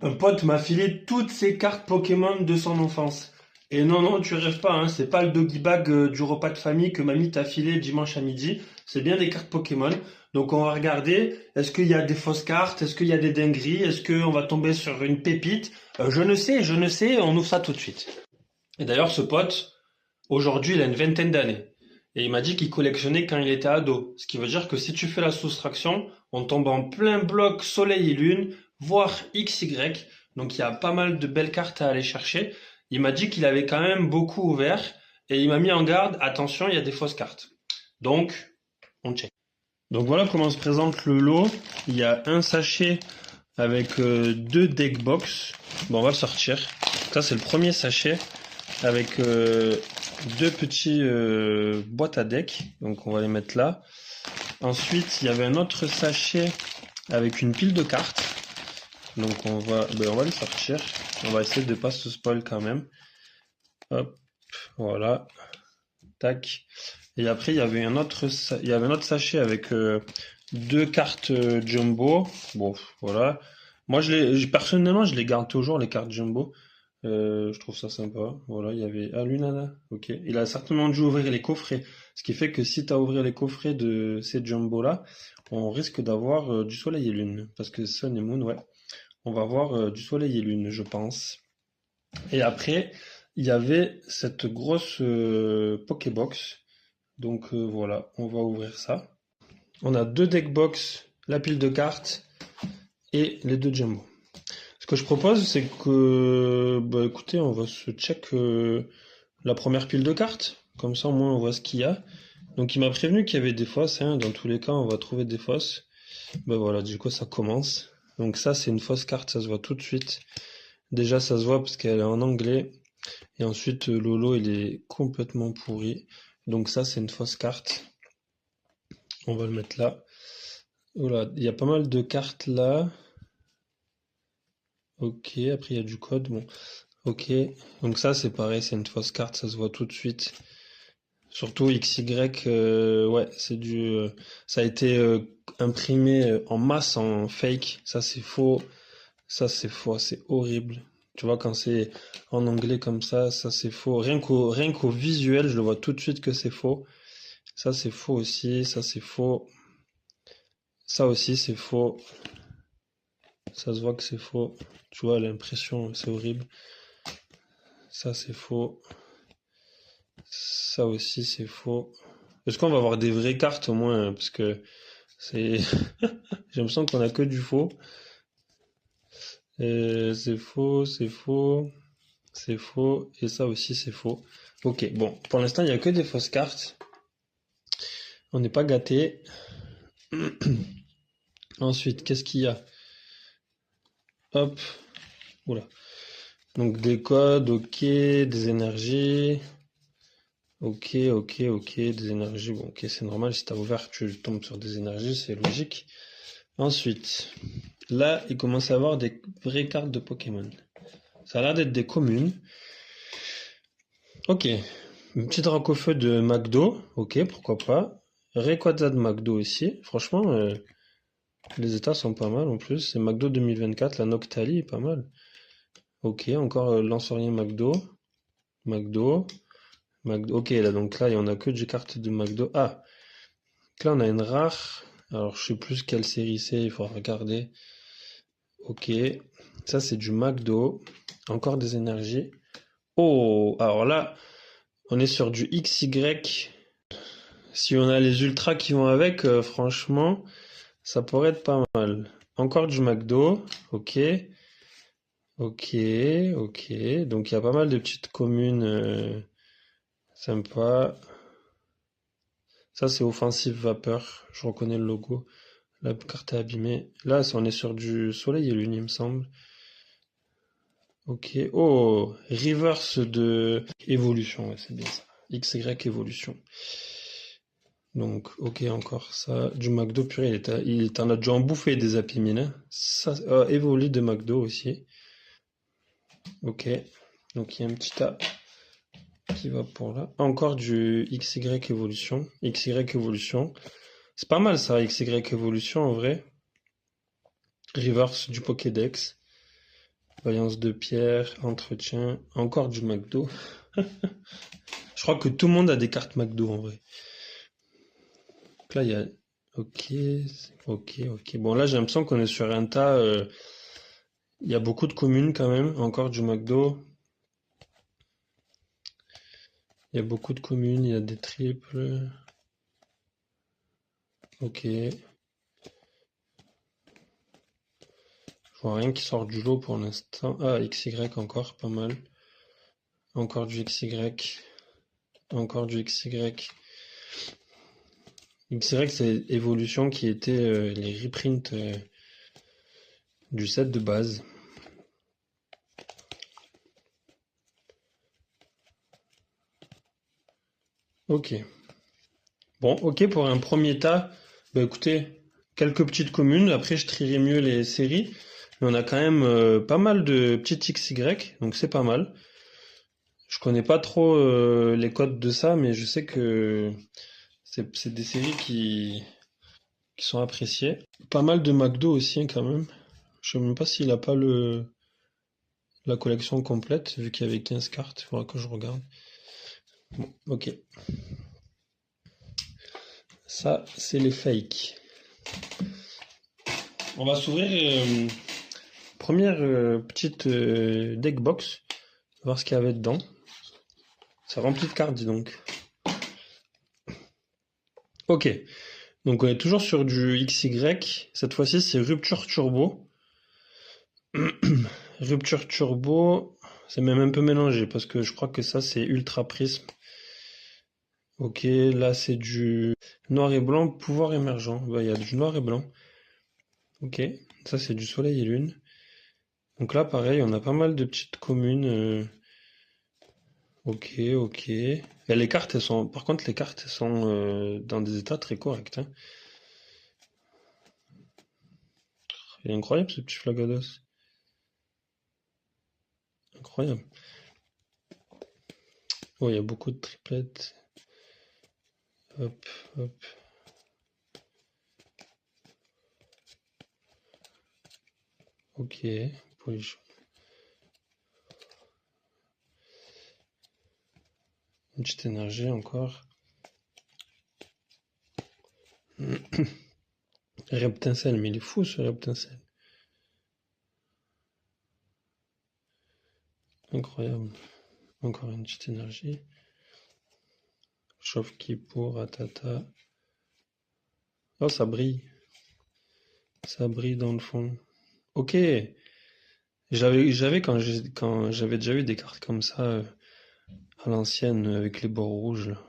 Un pote m'a filé toutes ses cartes Pokémon de son enfance. Et non, non, tu rêves pas, hein, c'est pas le doggy bag du repas de famille que mamie t'a filé dimanche à midi. C'est bien des cartes Pokémon. Donc on va regarder, est-ce qu'il y a des fausses cartes, est-ce qu'il y a des dingueries, est-ce qu'on va tomber sur une pépite. Je ne sais, on ouvre ça tout de suite. Et d'ailleurs, ce pote, aujourd'hui, il a une vingtaine d'années. Et il m'a dit qu'il collectionnait quand il était ado. Ce qui veut dire que si tu fais la soustraction, on tombe en plein bloc Soleil et Lune, voire XY. Donc il y a pas mal de belles cartes à aller chercher. Il m'a dit qu'il avait quand même beaucoup ouvert. Et il m'a mis en garde, attention, il y a des fausses cartes. Donc, on check. Donc voilà comment se présente le lot. Il y a un sachet avec deux deck box. Bon, on va le sortir. Ça, c'est le premier sachet avec deux petits boîtes à deck. Donc on va les mettre là. Ensuite, il y avait un autre sachet avec une pile de cartes. Donc on va les sortir. On va essayer de pas se spoil quand même. Hop, voilà. Tac. Et après, il y avait un autre sachet avec deux cartes jumbo. Bon, voilà. Moi, personnellement, je les garde toujours, les cartes jumbo. Je trouve ça sympa. Voilà, il y avait Lunana. Ok. Il a certainement dû ouvrir les coffrets. Ce qui fait que si tu as ouvert les coffrets de ces jumbo-là, on risque d'avoir du soleil et lune. Parce que Sun et Moon, ouais. On va avoir du soleil et lune, je pense. Et après, il y avait cette grosse Pokébox. Donc voilà, on va ouvrir ça. On a deux deck box, la pile de cartes et les deux jumbo. Ce que je propose, c'est que, bah écoutez, on va se check la première pile de cartes. Comme ça, au moins, on voit ce qu'il y a. Donc, il m'a prévenu qu'il y avait des fausses. Hein. Dans tous les cas, on va trouver des fausses. Ben voilà, du coup, ça commence. Donc ça, c'est une fausse carte, ça se voit tout de suite. Déjà, ça se voit parce qu'elle est en anglais. Et ensuite, Lolo, il est complètement pourri. Donc ça, c'est une fausse carte. On va le mettre là. Voilà, il y a pas mal de cartes là. Ok, après il y a du code. Bon, ok. Donc ça, c'est pareil, c'est une fausse carte, ça se voit tout de suite. Surtout XY, ouais, ça a été imprimé en masse en fake. Ça, c'est faux. Ça, c'est faux, c'est horrible. Tu vois, quand c'est en anglais comme ça, c'est faux. Rien qu'au visuel, je le vois tout de suite que c'est faux. Ça, c'est faux aussi. Ça, c'est faux. Ça aussi, c'est faux. Ça se voit que c'est faux. Tu vois, l'impression, c'est horrible. Ça, c'est faux. Ça aussi, c'est faux. Est-ce qu'on va avoir des vraies cartes au moins? Parce que c'est. J'ai l'impression qu'on a que du faux. C'est faux, c'est faux, c'est faux. Et ça aussi, c'est faux. Ok, bon. Pour l'instant, il n'y a que des fausses cartes. On n'est pas gâté. Ensuite, qu'est-ce qu'il y a? Hop. Oula. Donc des codes, ok, des énergies. Ok, ok, des énergies. Bon, ok, c'est normal, si t'as ouvert, tu tombes sur des énergies, c'est logique. Ensuite, là, il commence à avoir des vraies cartes de Pokémon. Ça a l'air d'être des communes. Ok, une petite Dracofeu de McDo, ok, pourquoi pas. Rayquaza de McDo aussi, franchement, les états sont pas mal en plus. C'est McDo 2024, la Noctali est pas mal. Ok, encore Lansorier McDo. McDo. Ok, là, donc là, il y en a que des cartes de McDo. Ah, là, on a une rare. Alors, je sais plus quelle série c'est, il faut regarder. Ok, ça, c'est du McDo. Encore des énergies. Oh, alors là, on est sur du XY. Si on a les ultras qui vont avec, franchement, ça pourrait être pas mal. Encore du McDo. Ok, ok, ok. Donc, il y a pas mal de petites communes sympas. Ça, c'est Offensive Vapeur. Je reconnais le logo. La carte est abîmée. Là, on est sur du soleil et lune, il me semble. Ok. Oh, reverse de évolution. Ouais, c'est bien ça. XY évolution. Donc, ok, encore ça. Du McDo, purée, il t'en a déjà en bouffé des Happy Meal, hein. Ça, évolu de McDo aussi. Ok. Donc, il y a un petit A qui va pour là. Encore du XY évolution. XY évolution. C'est pas mal ça, XY évolution en vrai. Reverse du Pokédex. Voyance de pierre, entretien, encore du McDo. Je crois que tout le monde a des cartes McDo en vrai. Donc là, il y a... Ok, ok. Bon, là, j'ai l'impression qu'on est sur un tas. Il y a beaucoup de communes quand même. Encore du McDo. Il y a beaucoup de communes, il y a des triples. Ok. Je vois rien qui sort du lot pour l'instant. Ah, XY encore, pas mal. Encore du XY. Encore du XY. XY, c'est Evolution qui était les reprints du set de base. Ok. Bon, ok pour un premier tas. Bah écoutez, quelques petites communes. Après, je trierai mieux les séries. Mais on a quand même pas mal de petites XY, donc c'est pas mal. Je connais pas trop les codes de ça, mais je sais que c'est des séries qui sont appréciées. Pas mal de McDo aussi hein, quand même. Je sais même pas s'il a pas la collection complète, vu qu'il y avait 15 cartes. Il faudra que je regarde. Bon, ok. Ça, c'est les fakes. On va s'ouvrir première petite deck box. Voir ce qu'il y avait dedans. C'est rempli de cartes, dis donc. Ok. Donc on est toujours sur du XY. Cette fois-ci, c'est Rupture Turbo. Rupture Turbo, c'est même un peu mélangé parce que je crois que ça, c'est Ultra Prisme. Ok, là, c'est du noir et blanc, pouvoir émergent. Bah, il y a du noir et blanc. Ok, ça, c'est du soleil et lune. Donc là, pareil, on a pas mal de petites communes. Ok, ok. Et les cartes, elles sont... Par contre, les cartes, elles sont dans des états très corrects. Hein. Il est incroyable, ce petit Flagados. Incroyable. Oh, il y a beaucoup de triplettes. Hop, hop. Ok, polish. Une petite énergie encore. Reptincelle, mais il est fou ce Reptincelle. Incroyable. Encore une petite énergie. Chauffe qui pour Atata. Oh, ça brille. Ça brille dans le fond. Ok. J'avais quand j'avais déjà eu des cartes comme ça à l'ancienne avec les bords rouges. Là.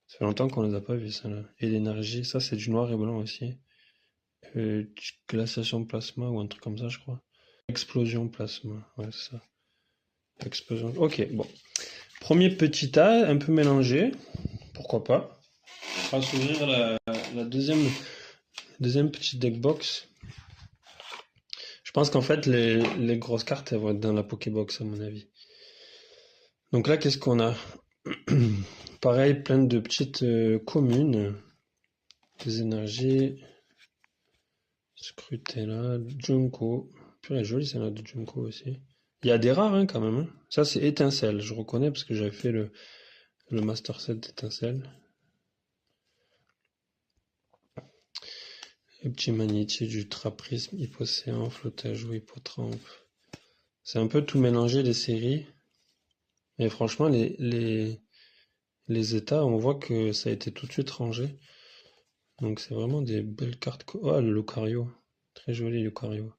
Ça fait longtemps qu'on les a pas vus, ça là. Et l'énergie, ça c'est du noir et blanc aussi. Glaciation plasma ou un truc comme ça, je crois. Explosion plasma, ouais, c'est ça. Explosion. Ok, bon. Premier petit tas, un peu mélangé. Pourquoi pas. On va s'ouvrir la deuxième petite deck box. Je pense qu'en fait, les grosses cartes, elles vont être dans la Pokébox, à mon avis. Donc là, qu'est-ce qu'on a? Pareil, plein de petites communes. Des énergies. Scrutella, Junko. Purée, jolie celle-là de Junko aussi. Il y a des rares hein, quand même. Hein. Ça, c'est Étincelle. Je reconnais parce que j'avais fait le Master Set d'Étincelle. Le petit magnétique du Traprisme, Hypocéan, Flottage ou Hypotrampe. C'est un peu tout mélangé les séries. Mais franchement, les états, on voit que ça a été tout de suite rangé. Donc c'est vraiment des belles cartes. Oh, le Lucario. Très joli Lucario.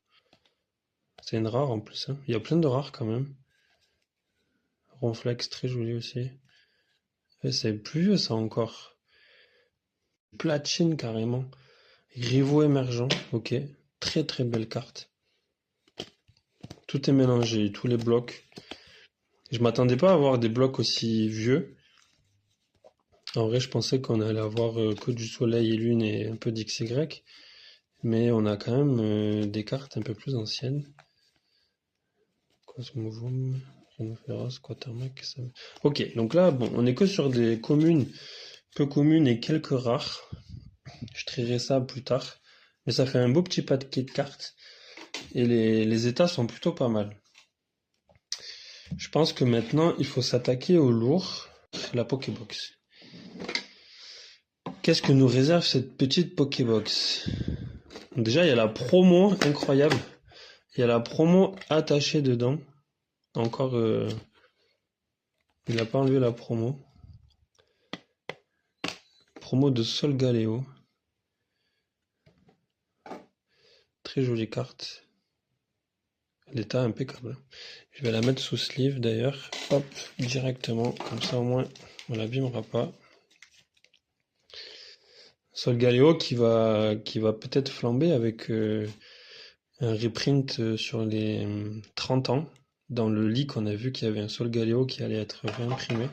C'est une rare en plus. Hein. Il y a plein de rares quand même. Ronflex, très joli aussi. C'est plus vieux ça encore. Platine carrément. Rivaux émergent, ok. Très très belle carte. Tout est mélangé, tous les blocs. Je m'attendais pas à avoir des blocs aussi vieux. En vrai, je pensais qu'on allait avoir que du soleil et lune et un peu d'XY. Mais on a quand même des cartes un peu plus anciennes. Cosmovum, Rhinophéros, Quatermac. Ça... Ok, donc là, bon, on est que sur des communes, peu communes et quelques rares. Je trierai ça plus tard. Mais ça fait un beau petit paquet de cartes. et les états sont plutôt pas mal. Je pense que maintenant, il faut s'attaquer au lourd, la Pokébox. Qu'est-ce que nous réserve cette petite Pokébox? Déjà, il y a la promo incroyable. Il y a la promo attachée dedans. Encore, il n'a pas enlevé la promo. Promo de Solgaleo. Très jolie carte. L'état impeccable. Je vais la mettre sous sleeve d'ailleurs. Hop, directement. Comme ça au moins, on l'abîmera pas. Solgaleo qui va peut-être flamber avec un reprint sur les 30 ans. Dans le leak, on a vu qu'il y avait un Solgaleo qui allait être réimprimé.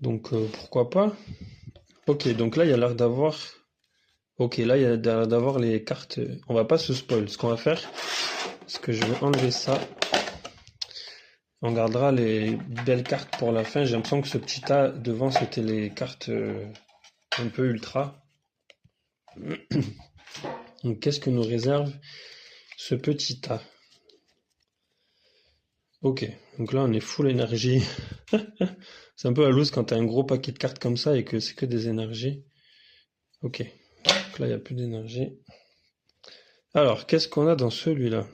Donc pourquoi pas. Ok, donc là il y a l'air d'avoir... Ok, là il y a l'air d'avoir les cartes... On va pas se spoil. Ce qu'on va faire, c'est que je vais enlever ça. On gardera les belles cartes pour la fin. J'ai l'impression que ce petit tas devant, c'était les cartes un peu ultra. Donc qu'est-ce que nous réserve ce petit tas? Ok, donc là on est full énergie. C'est un peu la loose quand t'as un gros paquet de cartes comme ça et que c'est que des énergies. Ok, donc là il n'y a plus d'énergie. Alors, qu'est-ce qu'on a dans celui-là?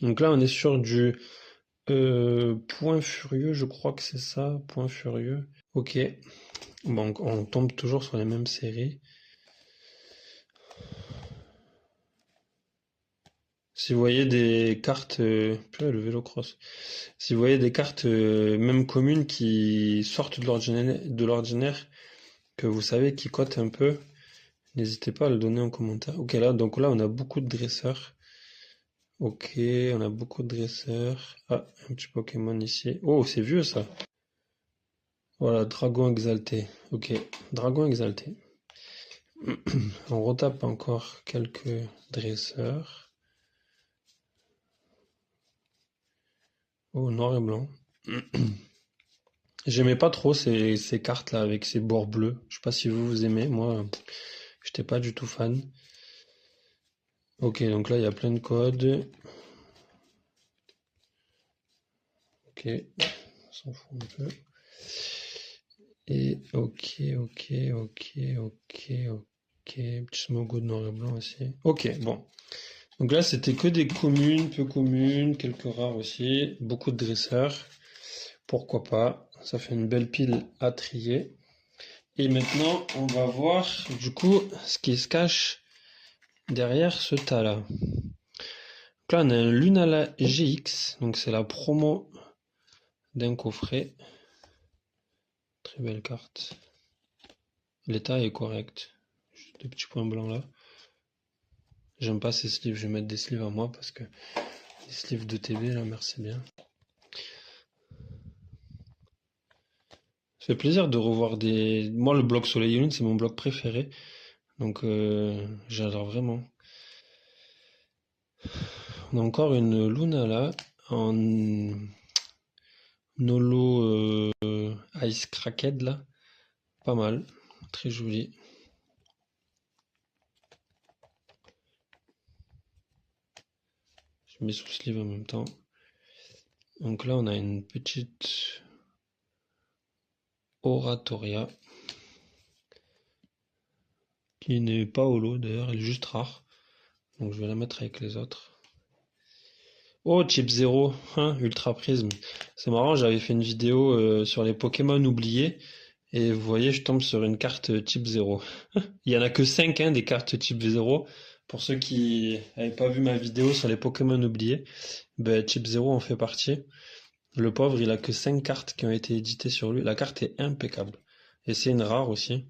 Donc là on est sur du point furieux, je crois que c'est ça, point furieux. Ok, bon, on tombe toujours sur les mêmes séries. Si vous voyez des cartes, le Vélocross. Si vous voyez des cartes même communes qui sortent de l'ordinaire, que vous savez qui cotent un peu, n'hésitez pas à le donner en commentaire. Ok, là, donc là, on a beaucoup de dresseurs. Ok, on a beaucoup de dresseurs. Ah, un petit Pokémon ici. Oh, c'est vieux ça. Voilà, Dragon exalté. Ok, Dragon exalté. On retape encore quelques dresseurs. Oh, noir et blanc. J'aimais pas trop ces cartes-là avec ces bords bleus. Je sais pas si vous aimez. Moi, j'étais pas du tout fan. Ok, donc là, il y a plein de codes. Ok, on s'en fout un peu. Et ok. Petit Smogo de noir et blanc aussi. Ok, bon. Donc là, c'était que des communes, peu communes, quelques rares aussi. Beaucoup de dresseurs. Pourquoi pas. Ça fait une belle pile à trier. Et maintenant, on va voir du coup ce qui se cache derrière ce tas-là. Donc là, on a un Lunala GX. Donc c'est la promo d'un coffret. Très belle carte. L'état est correct. Juste des petits points blancs là. J'aime pas ces sleeves, je vais mettre des sleeves à moi parce que les sleeves de TB là, merci bien. Ça fait plaisir de revoir des... Moi le bloc Soleil et Lune c'est mon bloc préféré. Donc j'adore vraiment. On a encore une Luna là en Nolo Ice Cracked là. Pas mal. Très joli. Je mets sous sleeve en même temps. Donc là on a une petite Oratoria. Qui n'est pas holo d'ailleurs, elle est juste rare. Donc je vais la mettre avec les autres. Oh, Chip 0, hein, Ultra Prisme. C'est marrant, j'avais fait une vidéo sur les Pokémon oubliés. Et vous voyez, je tombe sur une carte Chip 0. Il y en a que 5 hein, des cartes Chip 0. Pour ceux qui n'avaient pas vu ma vidéo sur les Pokémon oubliés, ben, Chip 0 en fait partie. Le pauvre, il a que 5 cartes qui ont été éditées sur lui. La carte est impeccable. Et c'est une rare aussi.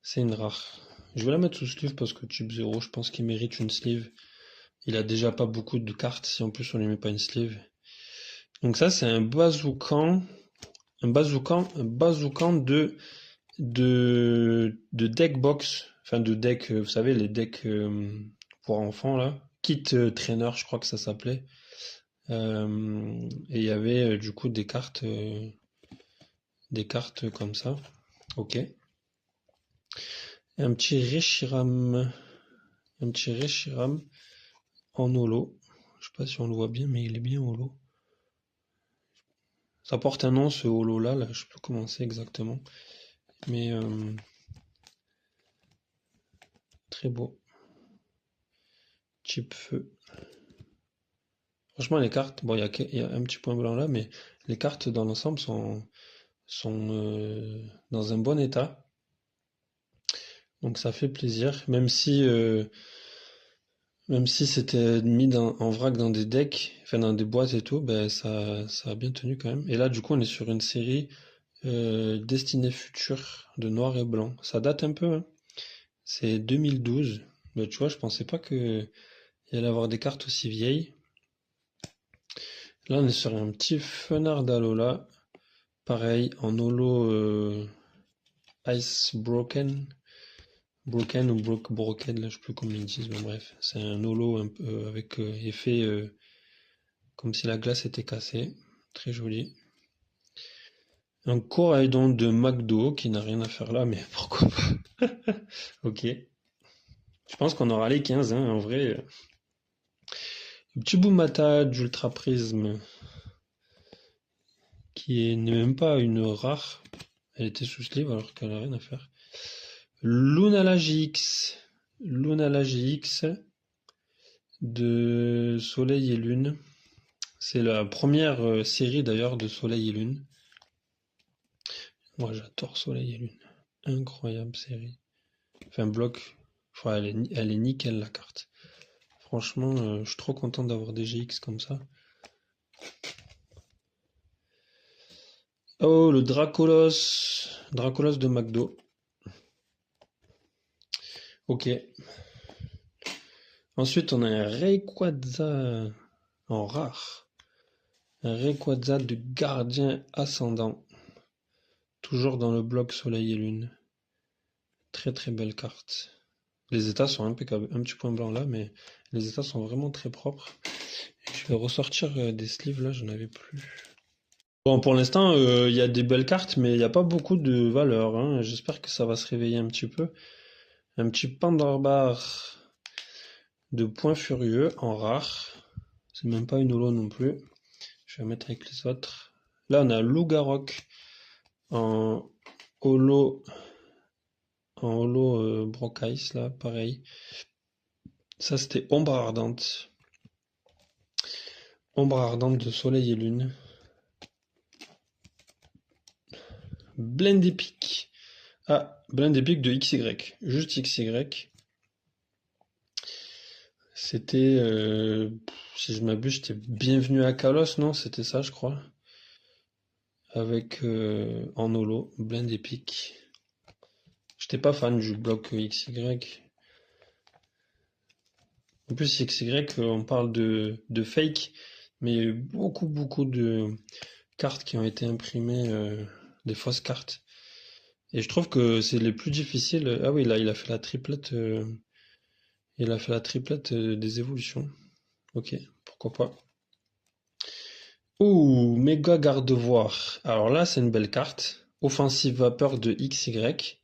C'est une rare. Je vais la mettre sous sleeve parce que Chip 0, je pense qu'il mérite une sleeve. Il a déjà pas beaucoup de cartes si en plus on lui met pas une sleeve. Donc ça c'est un bazookan. Un bazookan de deck box. Enfin de deck, vous savez, les decks pour enfants là. Kit trainer, je crois que ça s'appelait. Et il y avait du coup des cartes comme ça. Ok. Un petit Reshiram. Un petit Reshiram en holo. Je sais pas si on le voit bien, mais il est bien holo. Ça porte un nom, ce holo là, je sais plus comment c'est exactement. Mais très beau. Chip feu. Franchement, les cartes, bon, il y a un petit point blanc là, mais les cartes dans l'ensemble sont dans un bon état. Donc ça fait plaisir, même si c'était mis en vrac dans des decks, enfin dans des boîtes et tout, ben ça a bien tenu quand même. Et là, du coup, on est sur une série Destinée Future de noir et blanc. Ça date un peu, hein. C'est 2012. Mais tu vois, je pensais pas qu'il y allait avoir des cartes aussi vieilles. Là, on est sur un petit Fenard d'Alola. Pareil, en holo Ice Broken. Broken ou Broken, là, je sais plus comment ils disent, mais bref. C'est un holo un peu avec effet comme si la glace était cassée. Très joli. Un Coraidon de McDo qui n'a rien à faire là, mais pourquoi pas. Ok. Je pense qu'on aura les 15, hein, en vrai. Petit Boumata d'Ultra Prism n'est même pas une rare. Elle était sous sleeve alors qu'elle a rien à faire. Lunala GX. Lunala GX de Soleil et Lune. C'est la première série d'ailleurs de Soleil et Lune. Moi j'adore Soleil et Lune. Incroyable série. Enfin bloc. Enfin, elle est nickel la carte. Franchement, je suis trop content d'avoir des GX comme ça. Oh, le Dracolos. Dracolos de McDo. Ok. Ensuite, on a un Rayquaza en rare. Un Rayquaza de gardien ascendant. Toujours dans le bloc Soleil et Lune. Très très belle carte. Les états sont impeccables. Un petit point blanc là, mais les états sont vraiment très propres. Je vais ressortir des sleeves là, j'en avais plus. Bon, pour l'instant, il y a des belles cartes, mais il n'y a pas beaucoup de valeur, hein. J'espère que ça va se réveiller un petit peu. Un petit Pandarbar de Point Furieux en rare. C'est même pas une holo non plus. Je vais mettre avec les autres. Là, on a Lougarok en holo, Brock Ice, là, pareil. Ça, c'était Ombre Ardente. Ombre Ardente de Soleil et Lune. Blend Epic. Ah, Blend Epic de XY. Juste XY. C'était, si je m'abuse, c'était Bienvenue à Kalos, non? C'était ça, je crois. Avec en holo, Blend Epic. J'étais pas fan du bloc XY. En plus, XY, on parle de fake, mais il y a eu beaucoup, beaucoup de cartes qui ont été imprimées, des fausses cartes. Et je trouve que c'est les plus difficiles. Ah oui, là, il a fait la triplette. Il a fait la triplette des évolutions. Ok, pourquoi pas. Ouh, méga garde-voir. Alors là, c'est une belle carte. Offensive vapeur de XY.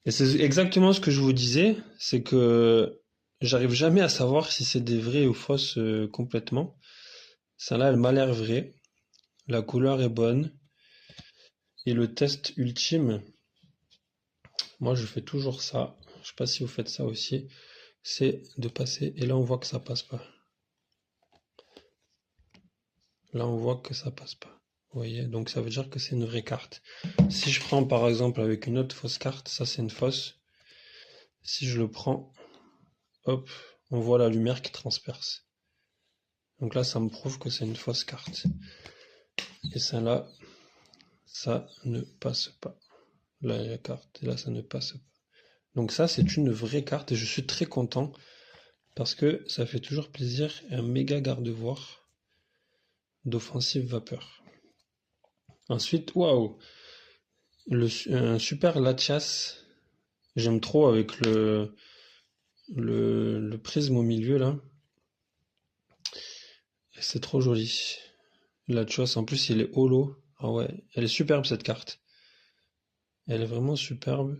Et c'est exactement ce que je vous disais, c'est que j'arrive jamais à savoir si c'est des vrais ou fausses complètement. Celle-là, elle m'a l'air vraie. La couleur est bonne. Et le test ultime, moi je fais toujours ça. Je sais pas si vous faites ça aussi. C'est de passer. Et là, on voit que ça passe pas. Là, on voit que ça passe pas. Vous voyez? Donc ça veut dire que c'est une vraie carte. Si je prends par exemple avec une autre fausse carte, ça c'est une fausse. Si je le prends, hop, on voit la lumière qui transperce. Donc là, ça me prouve que c'est une fausse carte. Et celle-là, ça ne passe pas. Là, la carte, et là, ça ne passe pas. Donc ça, c'est une vraie carte et je suis très content parce que ça fait toujours plaisir. Un méga garde-voir d'offensive vapeur. Ensuite, waouh, un super Latias. J'aime trop avec le prisme au milieu là. C'est trop joli. Latias, en plus, il est holo. Ah ouais, elle est superbe cette carte. Elle est vraiment superbe.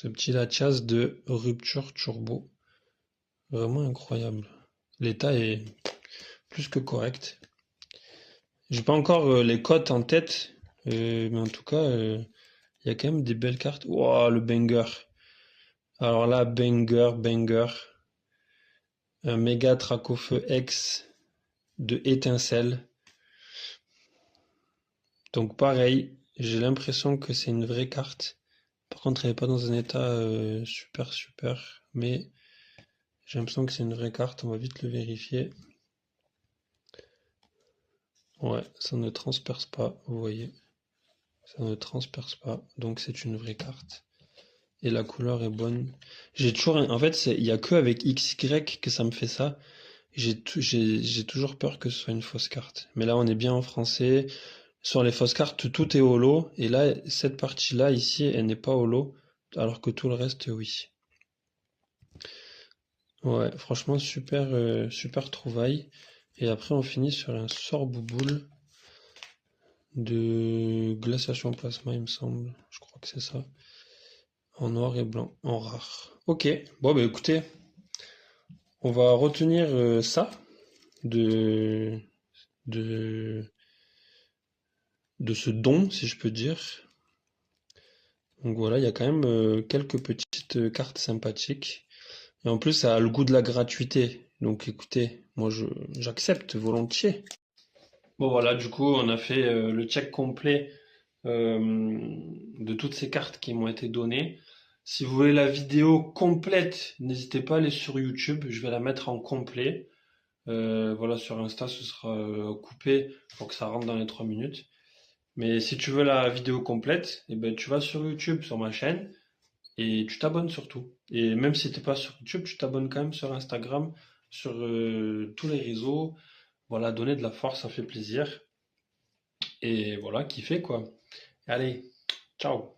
Ce petit Latias de Rupture Turbo. Vraiment incroyable. L'état est plus que correct. J'ai pas encore les cotes en tête, mais en tout cas, il y a quand même des belles cartes. Wow, le banger. Alors là, banger. Un méga Tracofeu X de étincelle. Donc pareil, j'ai l'impression que c'est une vraie carte. Par contre, elle n'est pas dans un état super, mais j'ai l'impression que c'est une vraie carte. On va vite le vérifier. Ouais, ça ne transperce pas, vous voyez. Ça ne transperce pas, donc c'est une vraie carte. Et la couleur est bonne. J'ai toujours, en fait, il y a que avec XY que ça me fait ça. J'ai toujours peur que ce soit une fausse carte. Mais là, on est bien en français. Sur les fausses cartes, tout est holo. Et là, cette partie-là, ici, elle n'est pas holo. Alors que tout le reste, oui. Ouais, franchement, super trouvaille. Et après, on finit sur un sort bouboule de glaciation plasma, il me semble. Je crois que c'est ça. En noir et blanc, en rare. Ok, bon, bah écoutez, on va retenir ça de, de, de ce don, si je peux dire. Donc voilà, il y a quand même quelques petites cartes sympathiques. Et en plus, ça a le goût de la gratuité. Donc écoutez, j'accepte volontiers. Bon voilà, du coup, on a fait le check complet de toutes ces cartes qui m'ont été données. Si vous voulez la vidéo complète, n'hésitez pas à aller sur YouTube. Je vais la mettre en complet. Voilà, sur Insta, ce sera coupé pour que ça rentre dans les 3 minutes. Mais si tu veux la vidéo complète, eh ben, tu vas sur YouTube, sur ma chaîne, et tu t'abonnes surtout. Et même si t'es pas sur YouTube, tu t'abonnes quand même sur Instagram, sur tous les réseaux. Voilà, donner de la force, ça fait plaisir. Et voilà, kiffer quoi. Allez, ciao.